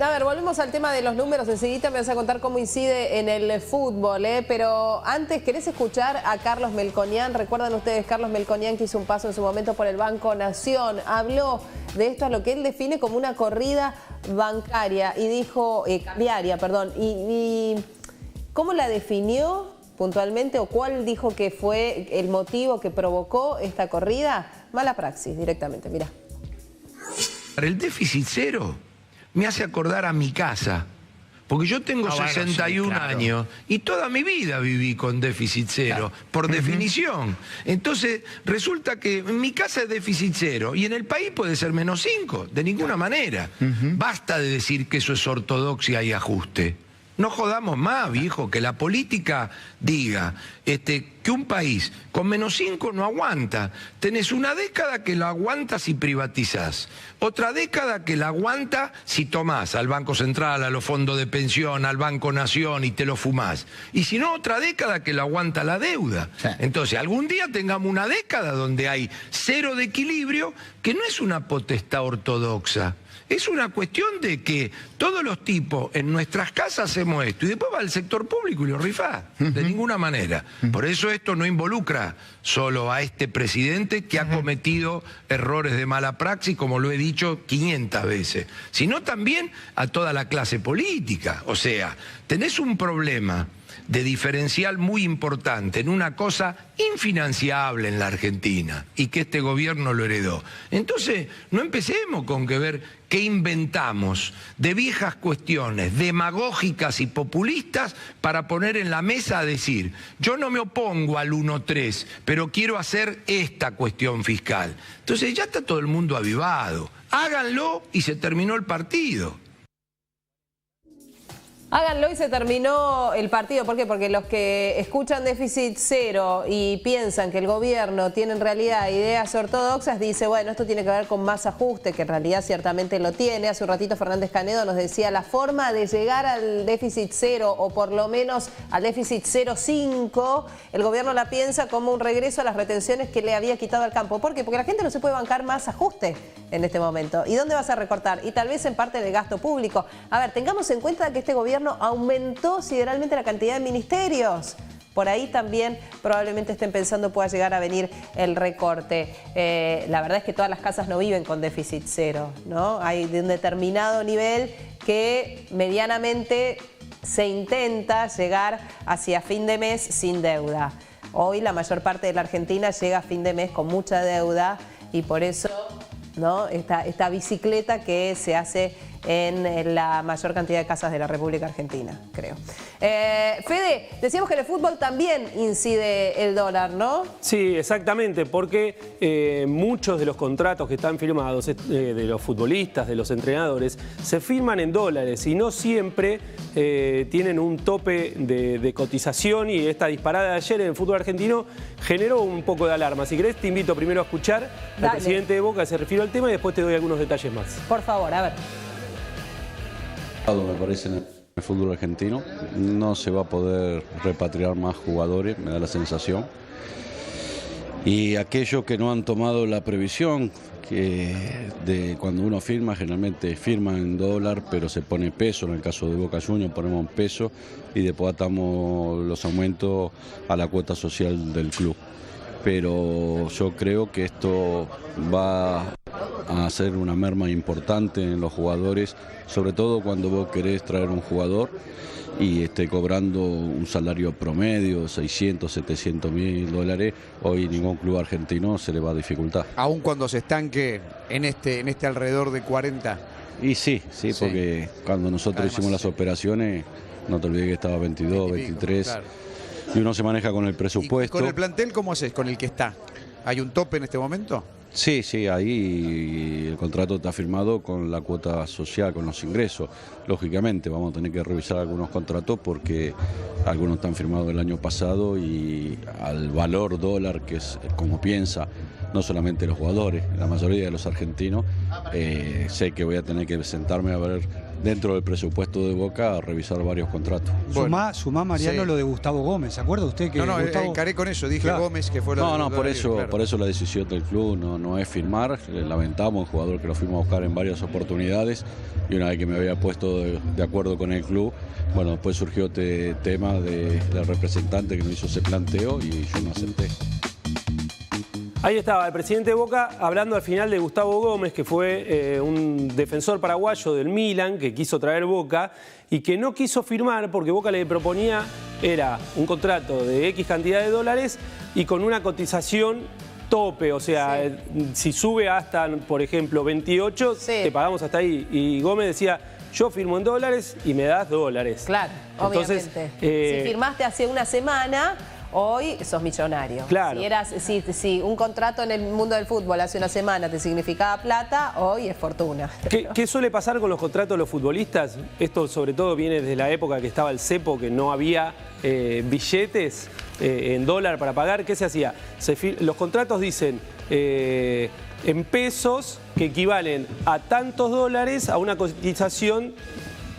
A ver, volvemos al tema de los números. Enseguida me vas a contar cómo incide en el fútbol, pero antes, ¿querés escuchar a Carlos Melconian? ¿Recuerdan ustedes Carlos Melconian, que hizo un paso en su momento por el Banco Nación? Habló de esto, a lo que él define como una corrida bancaria y dijo, cambiaria, perdón, y ¿cómo la definió puntualmente o cuál dijo que fue el motivo que provocó esta corrida? Mala praxis directamente, mirá. El déficit cero me hace acordar a mi casa, porque yo tengo 61 años y toda mi vida viví con déficit cero, por definición. Entonces, resulta que en mi casa es déficit cero y en el país puede ser -5, de ninguna manera. Basta de decir que eso es ortodoxia y ajuste. No jodamos más, viejo, que la política diga que un país con -5 no aguanta. Tenés una década que lo aguantas si privatizás, otra década que la aguanta si tomás al Banco Central, a los fondos de pensión, al Banco Nación y te lo fumás. Y si no, otra década que lo aguanta la deuda. Sí. Entonces, algún día tengamos una década donde hay cero de equilibrio, que no es una potestad ortodoxa. Es una cuestión de que todos los tipos en nuestras casas hacemos esto y después va al sector público y lo rifa. De ninguna manera. Por eso esto no involucra solo a este presidente que ha cometido errores de mala praxis, como lo he dicho 500 veces, sino también a toda la clase política. O sea, tenés un problema de diferencial muy importante en una cosa infinanciable en la Argentina y que este gobierno lo heredó. Entonces, no empecemos con que ver qué inventamos de viejas cuestiones demagógicas y populistas para poner en la mesa a decir, yo no me opongo al 1.3, pero quiero hacer esta cuestión fiscal. Entonces ya está todo el mundo avivado. Háganlo y se terminó el partido. Háganlo y se terminó el partido. ¿Por qué? Porque los que escuchan déficit cero y piensan que el gobierno tiene en realidad ideas ortodoxas, dice, bueno, esto tiene que ver con más ajuste, que en realidad ciertamente lo tiene. Hace un ratito Fernández Canedo nos decía, la forma de llegar al déficit cero o por lo menos al déficit 0,5, el gobierno la piensa como un regreso a las retenciones que le había quitado al campo. ¿Por qué? Porque la gente no se puede bancar más ajuste en este momento. ¿Y dónde vas a recortar? Y tal vez en parte del gasto público. A ver, tengamos en cuenta que este gobierno aumentó sideralmente la cantidad de ministerios. Por ahí también probablemente estén pensando pueda llegar a venir el recorte. La verdad es que todas las casas no viven con déficit cero, ¿no? Hay de un determinado nivel que medianamente se intenta llegar hacia fin de mes sin deuda. Hoy la mayor parte de la Argentina llega a fin de mes con mucha deuda y por eso, ¿no? Esta bicicleta que se hace en la mayor cantidad de casas de la República Argentina, creo. Fede, decíamos que en el fútbol también incide el dólar, ¿no? Sí, exactamente, porque muchos de los contratos que están firmados, de los futbolistas, de los entrenadores, se firman en dólares y no siempre tienen un tope de cotización, y esta disparada de ayer en el fútbol argentino generó un poco de alarma. Si querés, te invito primero a escuchar al presidente de Boca, se refirió al tema, y después te doy algunos detalles más. Por favor, a ver. Me parece en el fútbol argentino no se va a poder repatriar más jugadores, me da la sensación, y aquellos que no han tomado la previsión que de cuando uno firma, generalmente firma en dólar pero se pone peso. En el caso de Boca Juniors ponemos peso y después atamos los aumentos a la cuota social del club, pero yo creo que esto va a hacer una merma importante en los jugadores, sobre todo cuando vos querés traer un jugador y esté cobrando un salario promedio, 600, 700 mil dólares, hoy ningún club argentino se le va a dificultar. Aún cuando se estanque en este alrededor de 40. Y sí, porque cuando nosotros hicimos las operaciones, no te olvides que estaba 22, 23, claro. Y uno se maneja con el presupuesto. ¿Y con el plantel cómo haces? ¿Con el que está? ¿Hay un tope en este momento? Sí, ahí el contrato está firmado con la cuota social, con los ingresos. Lógicamente vamos a tener que revisar algunos contratos porque algunos están firmados el año pasado y al valor dólar, que es como piensa, no solamente los jugadores, la mayoría de los argentinos, sé que voy a tener que sentarme a ver dentro del presupuesto de Boca, revisar varios contratos. Bueno, sumá Mariano, sí. lo de Gustavo Gómez, ¿se acuerda usted que No, Gustavo... encaré con eso, dije Claro. Gómez, que fue lo No, de por Libre, eso, claro. por eso la decisión del club no es firmar. Lamentamos, un jugador que lo fuimos a buscar en varias oportunidades, y una vez que me había puesto de acuerdo con el club, bueno, después surgió este tema del representante que nos hizo ese planteo y yo no acepté. Ahí estaba el presidente de Boca hablando al final de Gustavo Gómez, que fue un defensor paraguayo del Milan, que quiso traer Boca y que no quiso firmar porque Boca le proponía, era un contrato de X cantidad de dólares y con una cotización tope, o sea, si sube hasta, por ejemplo, 28, te pagamos hasta ahí. Y Gómez decía, yo firmo en dólares y me das dólares. Claro, entonces, obviamente. Si firmaste hace una semana, hoy sos millonario. Claro. Si un contrato en el mundo del fútbol hace una semana te significaba plata, hoy es fortuna. ¿Qué suele pasar con los contratos de los futbolistas? Esto sobre todo viene desde la época que estaba el cepo, que no había billetes en dólar para pagar. ¿Qué se hacía? Los contratos dicen en pesos que equivalen a tantos dólares a una cotización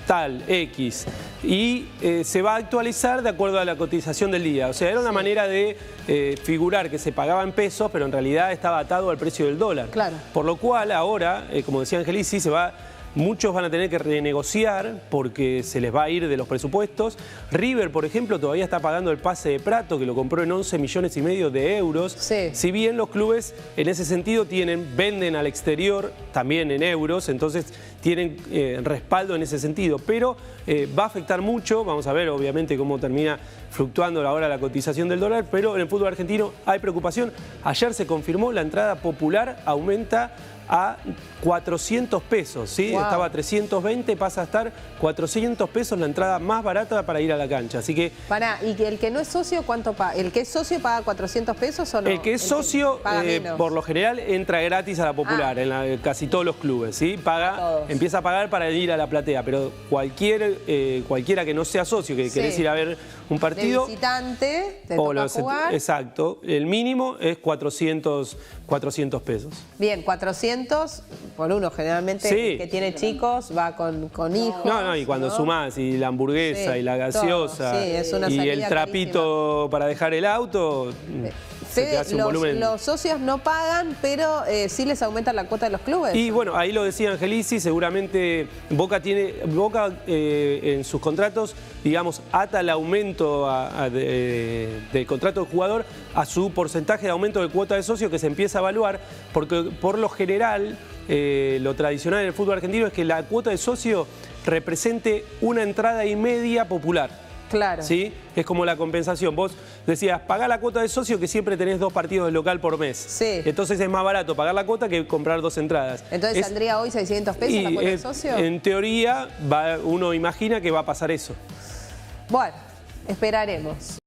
tal, X, y se va a actualizar de acuerdo a la cotización del día. O sea, era una manera de figurar que se pagaba en pesos, pero en realidad estaba atado al precio del dólar. Claro. Por lo cual ahora, como decía Angelici, muchos van a tener que renegociar porque se les va a ir de los presupuestos. River, por ejemplo, todavía está pagando el pase de Prato, que lo compró en 11,5 millones de euros. Sí. Si bien los clubes en ese sentido venden al exterior también en euros, entonces tienen respaldo en ese sentido. Pero va a afectar mucho, vamos a ver obviamente cómo termina fluctuando ahora la cotización del dólar, pero en el fútbol argentino hay preocupación. Ayer se confirmó, la entrada popular aumenta a 400 pesos, ¿sí? Wow. Estaba a 320, pasa a estar 400 pesos la entrada más barata para ir a la cancha. Así que... ¿Y el que no es socio cuánto paga? ¿El que es socio paga 400 pesos o no? El que es socio, por lo general, entra gratis a la popular, en casi todos los clubes, ¿sí? Empieza a pagar para ir a la platea, pero cualquiera que no sea socio, que querés ir a ver un partido... De visitante, te toca jugar. Exacto, el mínimo es 400 pesos. Bien, 400 por uno, generalmente el que tiene chicos va con hijos. No, y cuando sumás y la hamburguesa y la gaseosa es una y salida el trapito carísima para dejar el auto, se te hace un volumen. Los socios no pagan, pero sí les aumentan la cuota de los clubes. Y bueno, ahí lo decía Angelici, seguramente Boca en sus contratos, digamos, ata el aumento del contrato del jugador a su porcentaje de aumento de cuota de socio que se empieza a evaluar, porque por lo general, lo tradicional en el fútbol argentino es que la cuota de socio represente una entrada y media popular. Claro. ¿Sí? Es como la compensación. Vos decías, pagá la cuota de socio que siempre tenés 2 partidos del local por mes. Sí. Entonces es más barato pagar la cuota que comprar 2 entradas. Entonces saldría hoy 600 pesos la cuota de socio. En teoría, uno imagina que va a pasar eso. Bueno, esperaremos.